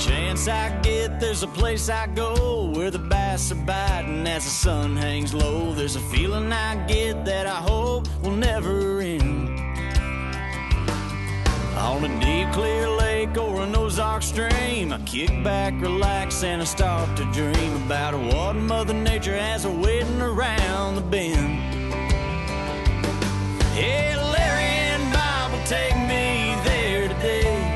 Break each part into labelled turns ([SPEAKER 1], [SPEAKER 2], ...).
[SPEAKER 1] Chance I get, there's a place I go where the bass are biting as the sun hangs low. There's a feeling I get that I hope will never end. On a deep, clear lake or an Ozark stream, I kick back, relax, and I start to dream about what Mother Nature has waiting around the bend. Hey, Larry and Bob will take me there today.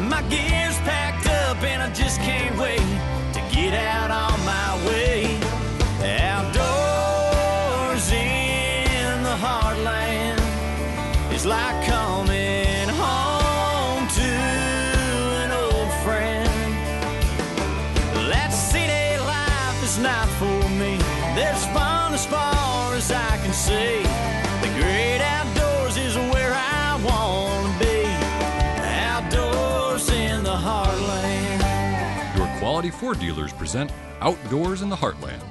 [SPEAKER 1] My gear's packed up and I just can't wait to get out on my way. Outdoors in the heartland, it's like coming home to an old friend. That city life is not for me. There's fun as far as I can see. The great outdoors is where I want to be. Outdoors in the heartland.
[SPEAKER 2] Your Quality Ford dealers present Outdoors in the Heartland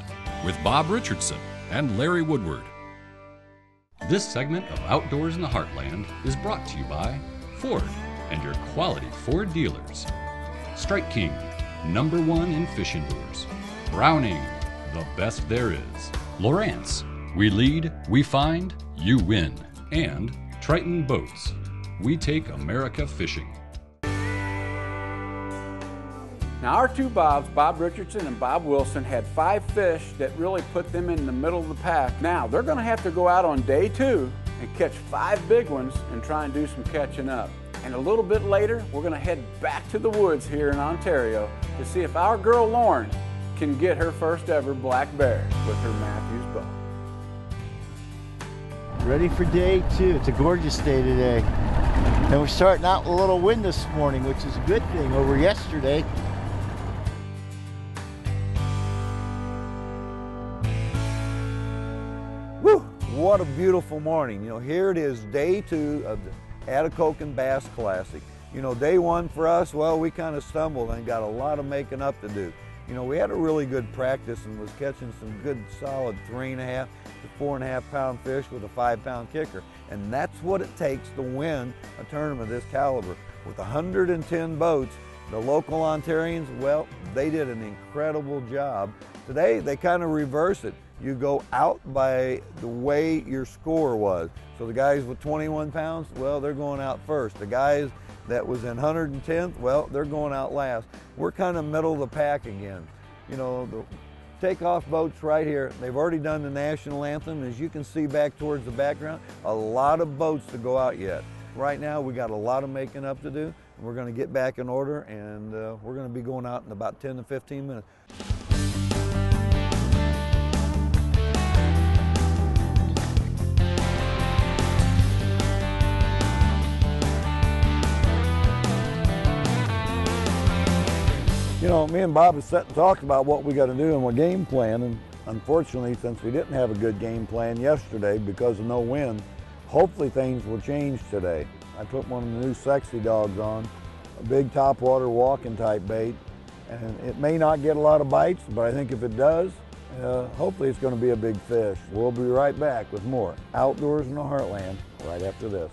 [SPEAKER 2] with Bob Richardson and Larry Woodward. This segment of Outdoors in the Heartland is brought to you by Ford and your Quality Ford dealers. Strike King, #1 in fishing lures. Browning, the best there is. Lowrance, we lead, we find, you win. And Triton Boats, we take America fishing.
[SPEAKER 3] Now our two Bobs, Bob Richardson and Bob Wilson, had 5 fish that really put them in the middle of the pack. Now they're going to have to go out on day 2 and catch 5 big ones and try and do some catching up. And a little bit later, we're going to head back to the woods here in Ontario to see if our girl Lauren can get her first ever black bear with her Matthews bow.
[SPEAKER 4] Ready for day 2. It's a gorgeous day today. And we're starting out with a little wind this morning, which is a good thing over yesterday.
[SPEAKER 5] Woo! What a beautiful morning. You know, here it is, day 2 of the Atikokan Bass Classic. You know, day 1 for us, well, we kind of stumbled and got a lot of making up to do. You know, we had a really good practice and was catching some good solid 3.5 to 4.5 pound fish with a 5-pound kicker. And that's what it takes to win a tournament of this caliber. With 110 boats, the local Ontarians, well, they did an incredible job. Today, they kind of reverse it. You go out by the way your score was. So the guys with 21 pounds, well, they're going out first. The guys that was in 110th, well, they're going out last. We're kind of middle of the pack again. You know, the takeoff boats right here, they've already done the national anthem. As you can see back towards the background, a lot of boats to go out yet. Right now, we got a lot of making up to do. We're going to get back in order, and we're going to be going out in about 10 to 15 minutes. You know, me and Bob have sat and talked about what we got to do and what game plan, and unfortunately, since we didn't have a good game plan yesterday because of no wind, hopefully things will change today. I put one of the new Sexy Dogs on, a big topwater walking type bait, and it may not get a lot of bites, but I think if it does, hopefully it's going to be a big fish. We'll be right back with more Outdoors in the Heartland right after this.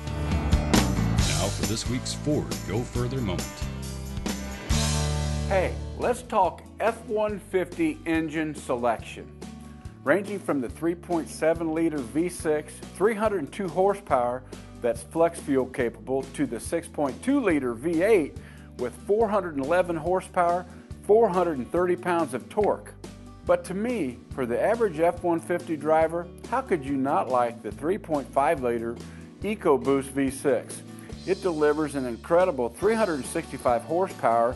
[SPEAKER 2] Now for this week's Ford Go Further moment.
[SPEAKER 3] Hey, let's talk F-150 engine selection. Ranging from the 3.7 liter V6, 302 horsepower that's flex fuel capable, to the 6.2 liter V8 with 411 horsepower, 430 pounds of torque. But to me, for the average F-150 driver, how could you not like the 3.5 liter EcoBoost V6? It delivers an incredible 365 horsepower,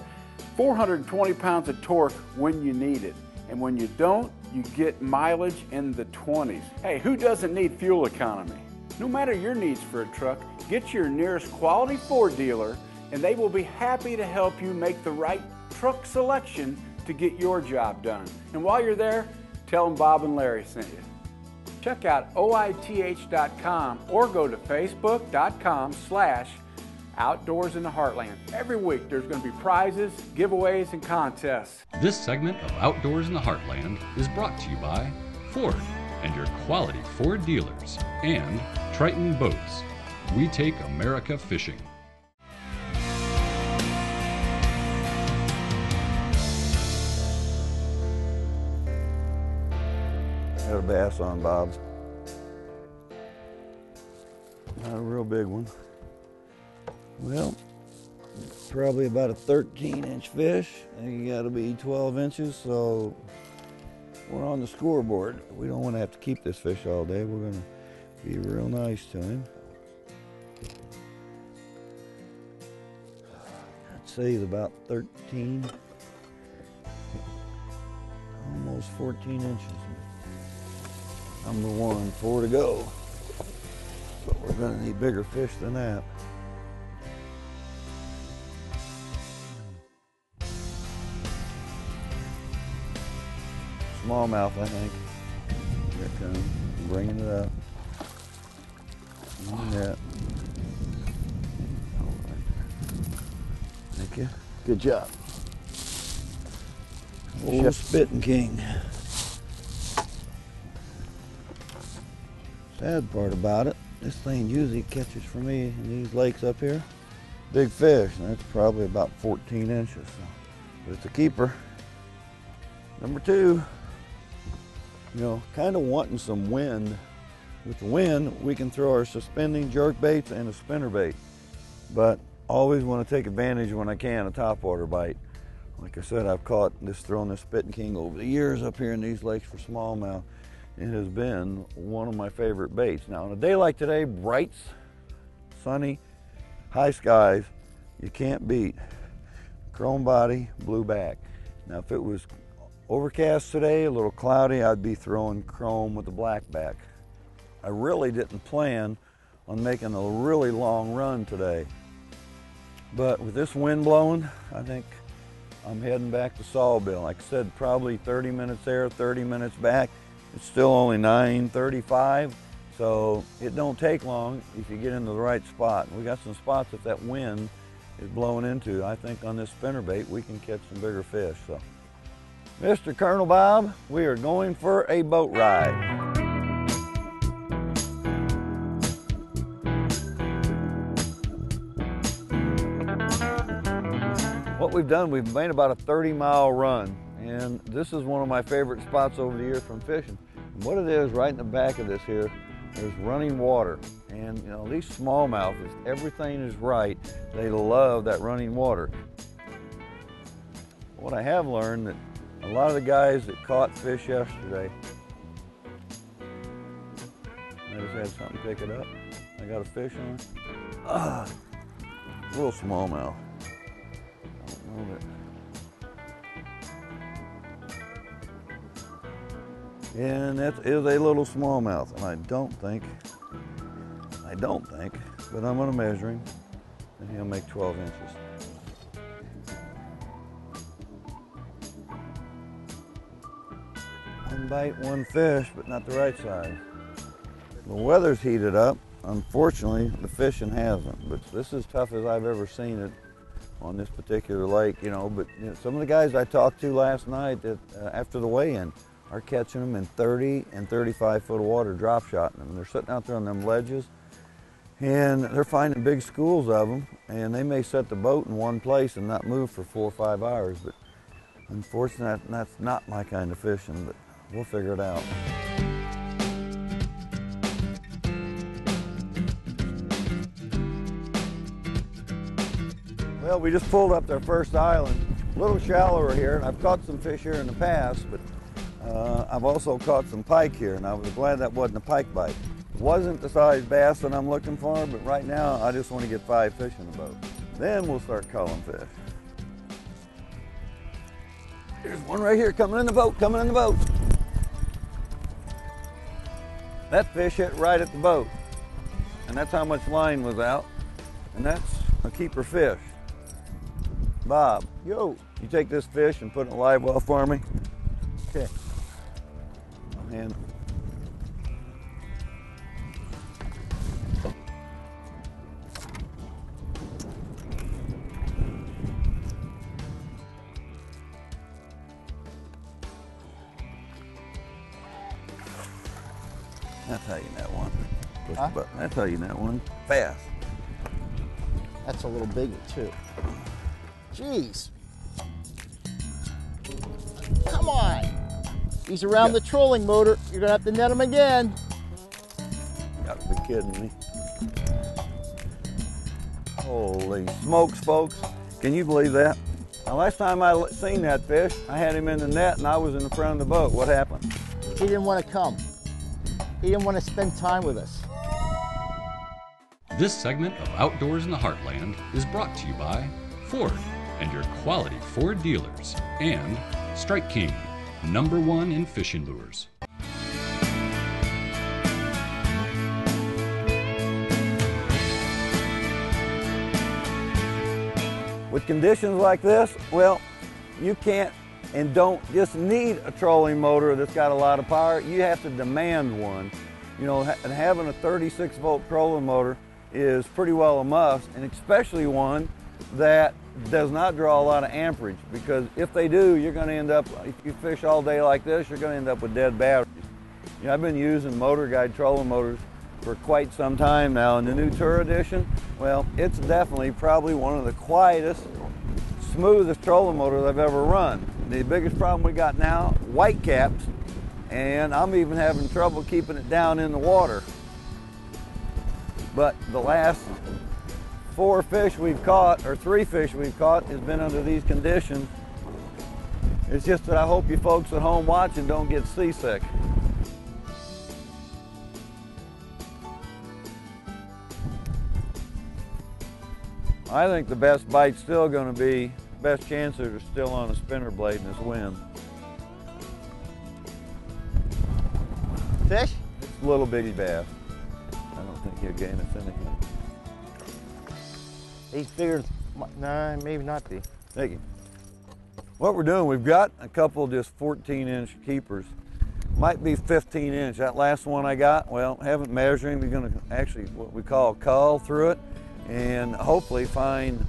[SPEAKER 3] 420 pounds of torque when you need it. And when you don't, you get mileage in the 20s. Hey, who doesn't need fuel economy? No matter your needs for a truck, get your nearest Quality Ford dealer and they will be happy to help you make the right truck selection to get your job done. And while you're there, tell them Bob and Larry sent you. Check out oith.com or go to facebook.com/Outdoors in the Heartland. Every week there's going to be prizes, giveaways, and contests.
[SPEAKER 2] This segment of Outdoors in the Heartland is brought to you by Ford and your Quality Ford dealers, and Triton Boats. We take America fishing.
[SPEAKER 5] Got a bass on, Bob. Not a real big one. Well, probably about a 13-inch fish. And you got to be 12 inches, so we're on the scoreboard. We don't want to have to keep this fish all day. We're going to be real nice to him. I'd say he's about 13, almost 14 inches. Number one, 4 to go. But we're going to need bigger fish than that. Smallmouth, I think. Here it comes. I'm bringing it up. Yeah. Thank you.
[SPEAKER 4] Good job.
[SPEAKER 5] Old Spitting King. Sad part about it, this thing usually catches for me in these lakes up here. Big fish, and that's probably about 14 inches. So. But it's a keeper. Number 2, you know, kind of wanting some wind. With the wind, we can throw our suspending jerk baits and a spinner bait. But always want to take advantage when I can a topwater bite. Like I said, I've thrown this Spitting King over the years up here in these lakes for smallmouth. It has been one of my favorite baits. Now, on a day like today, bright, sunny, high skies, you can't beat chrome body, blue back. Now, if it was overcast today, a little cloudy, I'd be throwing chrome with the black back. I really didn't plan on making a really long run today. But with this wind blowing, I think I'm heading back to Sawbill. Like I said, probably 30 minutes there, 30 minutes back. It's still only 9:35, so it don't take long if you get into the right spot. We got some spots that wind is blowing into. I think on this spinnerbait we can catch some bigger fish. So, Mr. Colonel Bob, we are going for a boat ride. What we've done, we've made about a 30-mile run. And this is one of my favorite spots over the years from fishing. And what it is, right in the back of this here, there's running water. And you know, these smallmouth, everything is right. They love that running water. What I have learned that a lot of the guys that caught fish yesterday, I just had something pick it up. I got a fish on it. Ah, a little smallmouth. I don't know that. And that is a little smallmouth, and I don't think, but I'm gonna measure him, and he'll make 12 inches. One bite, one fish, but not the right size. The weather's heated up. Unfortunately, the fishing hasn't, but this is tough as I've ever seen it on this particular lake, you know, but you know, some of the guys I talked to last night that, after the weigh-in, are catching them in 30 and 35 foot of water, drop shotting them. They're sitting out there on them ledges, and they're finding big schools of them, and they may set the boat in one place and not move for 4 or 5 hours, but unfortunately, that's not my kind of fishing, but we'll figure it out. Well, we just pulled up their first island, a little shallower here, and I've caught some fish here in the past, but I've also caught some pike here, and I was glad that wasn't a pike bite. It wasn't the size bass that I'm looking for, but right now I just want to get 5 fish in the boat. Then we'll start culling fish. There's one right here coming in the boat, That fish hit right at the boat, and that's how much line was out, and that's a keeper fish. Bob, yo, you take this fish and put it in a live well for me? Okay. And that's how you net one. Push the button. That's how you net one. Fast.
[SPEAKER 4] That's a little bigger too. Jeez. Come on. He's around the trolling motor. You're gonna have to net him again.
[SPEAKER 5] Gotta be kidding me. Holy smokes, folks. Can you believe that? Now, last time I seen that fish, I had him in the net and I was in the front of the boat. What happened?
[SPEAKER 4] He didn't want to come. He didn't want to spend time with us.
[SPEAKER 2] This segment of Outdoors in the Heartland is brought to you by Ford and your quality Ford dealers, and Strike King, #1 in fishing lures.
[SPEAKER 5] With conditions like this, well, you can't and don't just need a trolling motor that's got a lot of power. You have to demand one. You know, and having a 36-volt trolling motor is pretty well a must, and especially one that does not draw a lot of amperage, because if they do, you're going to end up, if you fish all day like this, you're going to end up with dead batteries. You know, I've been using Motor Guide trolling motors for quite some time now, and the new Tour Edition, well, it's definitely probably one of the quietest, smoothest trolling motors I've ever run. The biggest problem we got now, white caps, and I'm even having trouble keeping it down in the water. But the last 4 fish we've caught, or 3 fish we've caught, has been under these conditions. It's just that I hope you folks at home watching don't get seasick. I think the best bite's still going to be, best chances are still on a spinner blade in this wind.
[SPEAKER 4] Fish?
[SPEAKER 5] It's a little bitty bass. I don't think he'll gain us anything.
[SPEAKER 4] He's bigger. Nah, maybe not be.
[SPEAKER 5] Thank you. What we're doing, we've got a couple just 14-inch keepers. Might be 15-inch. That last one I got, well, haven't measured him. We're going to actually, what we call cull through it, and hopefully find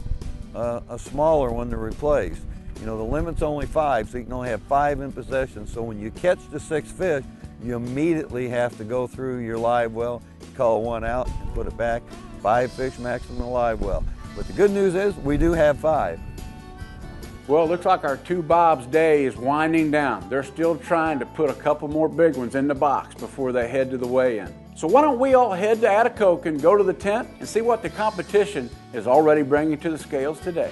[SPEAKER 5] a smaller one to replace. You know, the limit's only 5, so you can only have 5 in possession. So when you catch the 6 fish, you immediately have to go through your live well, call one out and put it back. 5 fish maximum live well. But the good news is we do have 5.
[SPEAKER 3] Well, it looks like our 2 Bob's day is winding down. They're still trying to put a couple more big ones in the box before they head to the weigh-in. So why don't we all head to Atikokan, go to the tent, and see what the competition is already bringing to the scales today.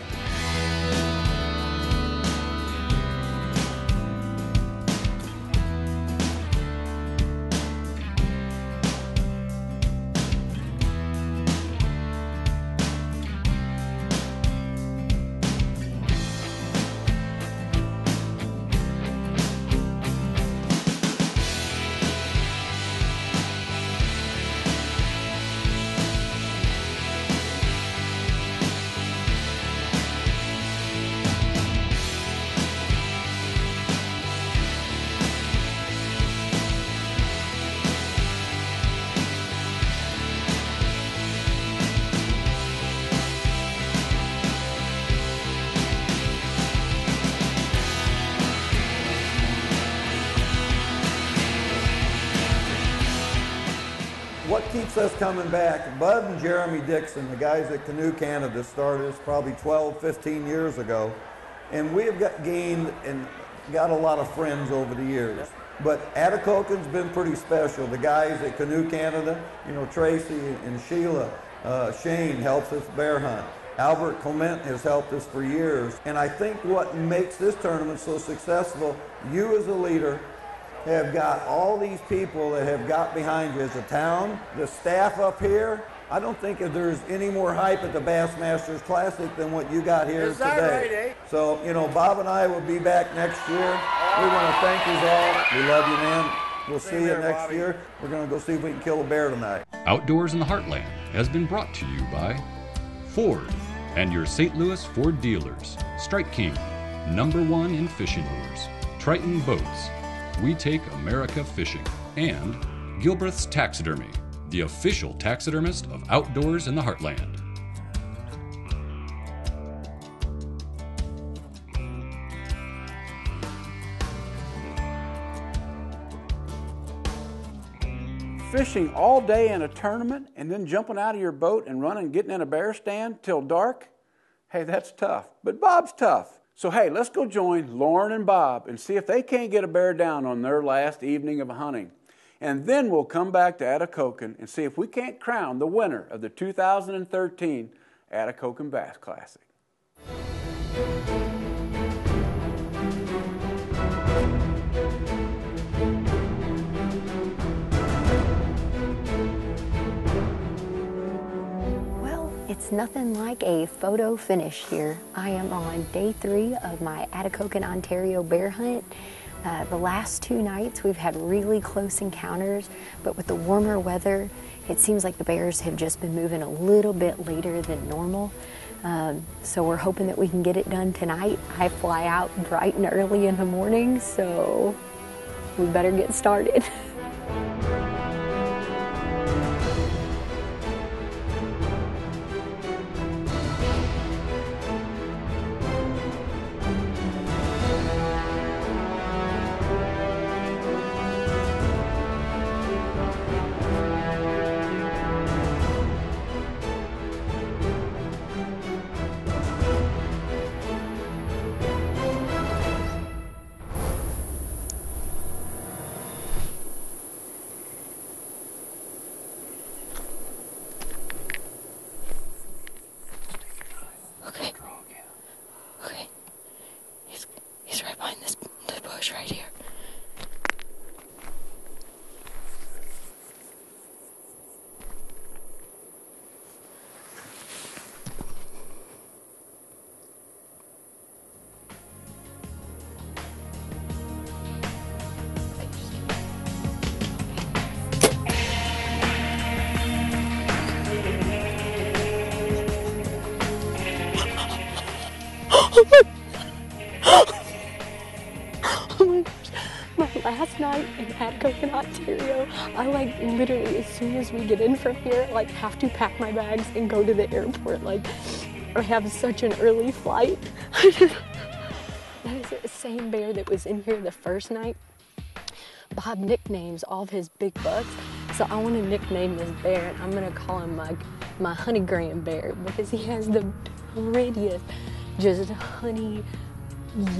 [SPEAKER 5] What keeps us coming back, Bud and Jeremy Dixon, the guys at Canoe Canada, started this probably 12, 15 years ago, and we have gained and got a lot of friends over the years. But Atikokan's been pretty special. The guys at Canoe Canada, you know, Tracy and Sheila, Shane helps us bear hunt. Albert Clement has helped us for years. And I think what makes this tournament so successful, you as a leader have got all these people that have got behind you as a town, the staff up here. I don't think that there's any more hype at the Bassmasters Classic than what you got here today.
[SPEAKER 4] Right, eh?
[SPEAKER 5] So, you know, Bob and I will be back next year. We want to thank you all. We love you, man. We'll see you next year. We're going to go see if we can kill a bear tonight.
[SPEAKER 2] Outdoors in the Heartland has been brought to you by Ford and your St. Louis Ford dealers. Strike King, #1 in fishing lures. Triton Boats, we take America fishing. And Gilbreth's Taxidermy, the official taxidermist of Outdoors in the Heartland.
[SPEAKER 3] Fishing all day in a tournament and then jumping out of your boat and running, getting in a bear stand till dark? Hey, that's tough. But Bob's tough. So hey, let's go join Lauren and Bob and see if they can't get a bear down on their last evening of hunting. And then we'll come back to Atikokan and see if we can't crown the winner of the 2013 Atikokan Bass Classic.
[SPEAKER 6] It's nothing like a photo finish here. I am on day 3 of my Atikokan, Ontario bear hunt. The last 2 nights we've had really close encounters, but with the warmer weather, it seems like the bears have just been moving a little bit later than normal. So we're hoping that we can get it done tonight. I fly out bright and early in the morning, so we better get started. He's right behind this bush right here. Last night in Atikokan, Ontario, I literally, as soon as we get in from here, have to pack my bags and go to the airport. I have such an early flight. That is the same bear that was in here the first night. Bob nicknames all of his big bucks, so I want to nickname this bear, and I'm going to call him my honeygram bear, because he has the prettiest, just honey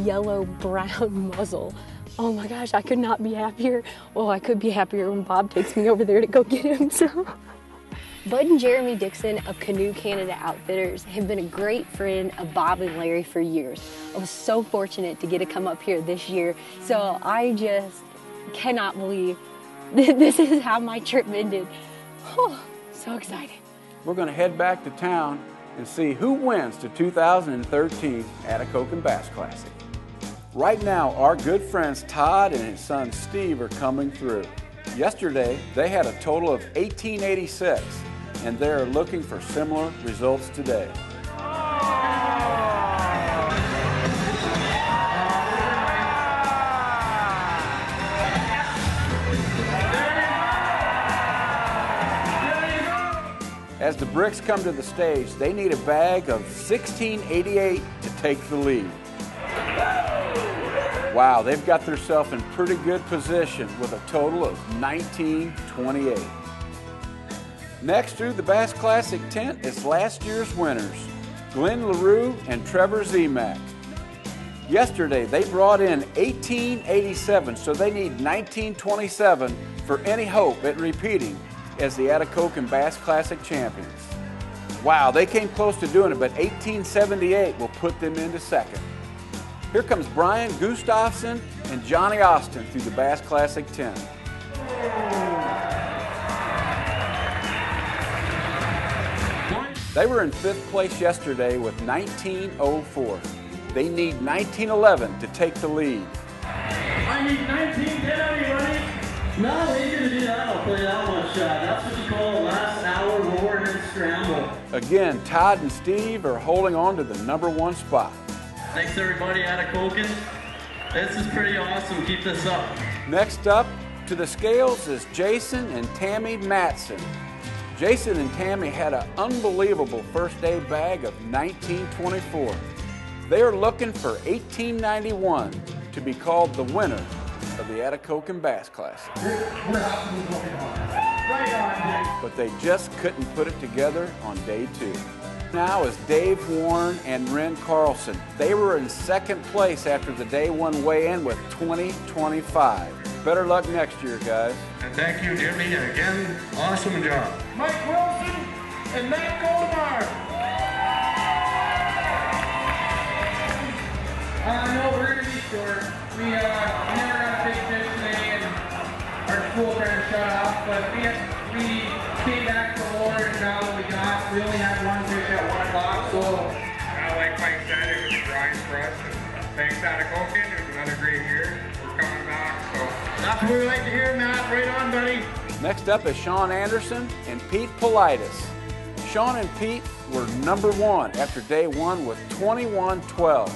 [SPEAKER 6] yellow brown muzzle. Oh my gosh, I could not be happier. Well, I could be happier when Bob takes me over there to go get him. So, Bud and Jeremy Dixon of Canoe Canada Outfitters have been a great friend of Bob and Larry for years. I was so fortunate to get to come up here this year. So I just cannot believe this is how my trip ended. Oh, so excited.
[SPEAKER 3] We're going to head back to town and see who wins the 2013 Atikokan Bass Classic. Right now, our good friends Todd and his son Steve are coming through. Yesterday, they had a total of 1886, and they're looking for similar results today. As the Bricks come to the stage, they need a bag of 1688 to take the lead. Wow, they've got themselves in pretty good position with a total of 1928. Next through the Bass Classic tent is last year's winners, Glenn LaRue and Trevor Zemak. Yesterday they brought in 1887, so they need 1927 for any hope at repeating as the Atikokan Bass Classic champions. Wow, they came close to doing it, but 1878 will put them into second. Here comes Brian Gustafson and Johnny Austin through the Bass Classic 10. They were in 5th place yesterday with 1904. They need 1911 to take the lead.
[SPEAKER 7] I need 1910, everybody. No, we ain't gonna do that. I'll play that one shot. That's what you call a last hour roaring and scramble.
[SPEAKER 3] Again, Todd and Steve are holding on to the #1 spot.
[SPEAKER 7] Thanks everybody, Atikokan. This is pretty awesome. Keep this up.
[SPEAKER 3] Next up to the scales is Jason and Tammy Matson. Jason and Tammy had an unbelievable first day bag of 1924. They are looking for 1891 to be called the winner of the Atikokan Bass Classic. But they just couldn't put it together on day 2. Now is Dave Warren and Ren Carlson. They were in second place after the day one weigh-in with 20.25. Better luck next year, guys.
[SPEAKER 8] And thank you, Jimmy, and again, awesome job.
[SPEAKER 7] Mike Wilson and Matt Goldmar. No, we're going to be short. We never got a big fish today, and our school kind of shut off, but we came back for more, and now what we got, we only had one fish at 1 o'clock, so.
[SPEAKER 8] Like Mike said, it was a grind for us. And thanks, Atikokan. It was another great year. We're coming back, so.
[SPEAKER 7] That's what we like to hear, Matt. Right on, buddy.
[SPEAKER 3] Next up is Sean Anderson and Pete Politis. Sean and Pete were number one after day one with 21.12.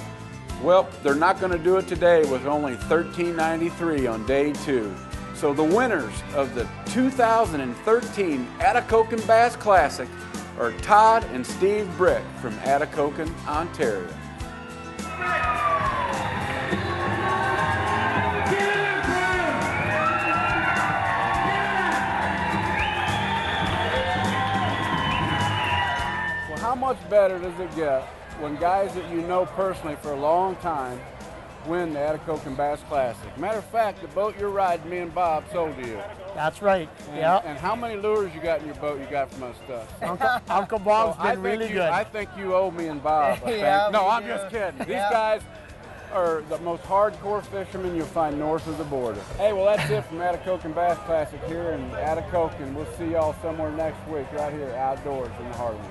[SPEAKER 3] Well, they're not going to do it today with only 13.93 on day two. So the winners of the 2013 Atikokan Bass Classic are Todd and Steve Brick from Atikokan, Ontario. Well, how much better does it get when guys that you know personally for a long time win the Atikokan Bass Classic? Matter of fact, the boat you're riding, me and Bob sold to you.
[SPEAKER 9] That's right.
[SPEAKER 3] And,
[SPEAKER 9] Yeah.
[SPEAKER 3] And how many lures you got in your boat you got from us stuff?
[SPEAKER 9] Uncle Bob's
[SPEAKER 3] So
[SPEAKER 9] been really good.
[SPEAKER 3] I think you owe me and Bob. I think.
[SPEAKER 9] Yeah,
[SPEAKER 3] No,
[SPEAKER 9] we
[SPEAKER 3] I'm
[SPEAKER 9] do.
[SPEAKER 3] just kidding. These
[SPEAKER 9] Yeah.
[SPEAKER 3] guys are the most hardcore fishermen you'll find north of the border. Hey, well, that's it from Atikokan Bass Classic here in Atikokan. We'll see y'all somewhere next week right here outdoors in the Heartland.